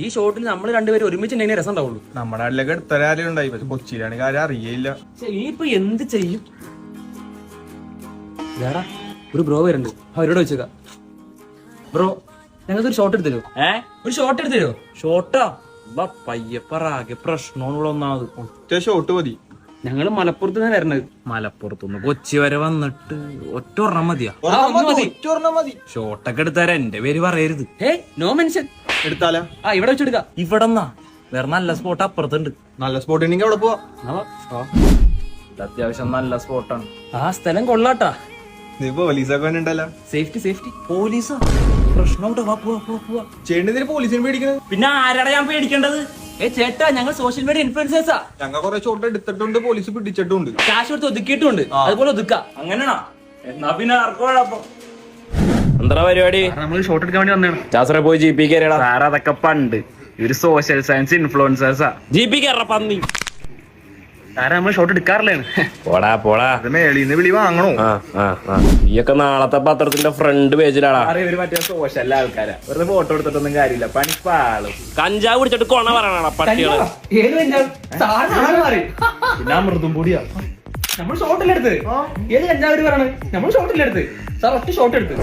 ഈ ഷോട്ടിൽ നമ്മൾ രണ്ടുപേരും ഒരുമിച്ചുണ്ടെങ്കിൽ രസം ഉണ്ടാവുള്ളൂ. നമ്മുടെ നാട്ടിലൊക്കെ എടുത്തരാരും ഉണ്ടായി, പക്ഷെ കൊച്ചിയിലാണെങ്കിൽ കാര്യം അറിയില്ല. നീ ഇപ്പൊ എന്ത് ചെയ്യും? വേടാ ഒരു ബ്രോ വരുന്നുണ്ട്, അവരോട് വെച്ചേക്കാം. ബ്രോ ഞങ്ങൾക്ക് ഒരു ഷോട്ട് എടുത്തരോ? ഒരു ഷോട്ട് എടുത്തരോ? ഷോട്ടാ പയ്യപ്പറാകെ പ്രശ്നമുള്ള ഒന്നാമത്. ഒറ്റ ഷോട്ട് മതി. ഞങ്ങള് മലപ്പുറത്ത് നിന്ന് വരണത്. മലപ്പുറത്തുനിന്ന് കൊച്ചി വരെ വന്നിട്ട് ഒറ്റ ഒരെണ്ണം മതിയാ? മതി. ഷോട്ടൊക്കെ എടുത്താരാ, എന്റെ പേര് പറയരുത്. No mention. എടുത്താലാ? ഇവിടെ വെച്ചെടുക്കാം. ഇവിടെന്നാ വേറെ നല്ല സ്പോട്ട് അപ്പുറത്തുണ്ട്. നല്ല സ്പോട്ട് ഉണ്ടെങ്കിൽ അവിടെ പോവാ. ഇത് അത്യാവശ്യം നല്ല സ്പോട്ടാണ്. ആ സ്ഥലം കൊള്ളാട്ടാ. നീ പോലീസൊക്കെ ഉണ്ടല്ലോ. Safety safety. പോലീസാ? പ്രശ്നം പോവാ. ചേട്ടനെതിരെ പോലീസിനെ പേടിക്കുന്നത്? പിന്നെ ആരാടാ ഞാൻ പേടിക്കേണ്ടത്? ചേട്ടാ ഞങ്ങൾ സോഷ്യൽ മീഡിയ ഇൻഫ്ലുവൻസേഴ്സാ. ഞങ്ങൾ കുറെ ഷോട്ട് എടുത്തിട്ടുണ്ട്, പോലീസ് പിടിച്ചിട്ടുണ്ട്, കാശ് കൊടുത്ത് ഒതുക്കിയിട്ടുണ്ട്. അതുപോലെ ഒതുക്കാം. അങ്ങനെയാണോ? എന്നാ പിന്നെ ആർക്കോഴപ്പം. എന്താ പരിപാടി? നമ്മൾ ഷോട്ട് എടുക്കാൻ വേണ്ടി വന്നതാണ്. ചാസറെ പോയി ജി പി കയറിയടാ. സാർ അതൊക്കെ പണ്ട് ഒരു സോഷ്യൽ സയൻസ് ഇൻഫ്ലുവൻസേഴ്സാ. ജി പി കയറ പന്നി. നമ്മൾ ഷോട്ട് എടുക്കാറില്ലേ? പോടാ മേളിന്ന് വിളി വാങ്ങണോ? ഈയൊക്കെ നാളത്തെ പത്രത്തിന്റെ ഫ്രണ്ട് പേജിലാടാ. ഇവര് മറ്റേ സോഷ്യൽ ആൾക്കാരാ, വെറുതെ ഫോട്ടോ എടുത്തിട്ടൊന്നും കാര്യമില്ല, പണിപ്പാളും. കഞ്ചാവ് പിടിച്ചിട്ട് കൊണ പറയണ പട്ടികള്. പിന്നെ മൃദും കൂടിയാ നമ്മൾ ഷോട്ടിലെടുത്ത്. ഏത് കഞ്ചാവര് പറയണത്? നമ്മൾ ഷോട്ടിലെടുത്ത്. സാർ ഒറ്റ ഷോട്ട് എടുത്ത്.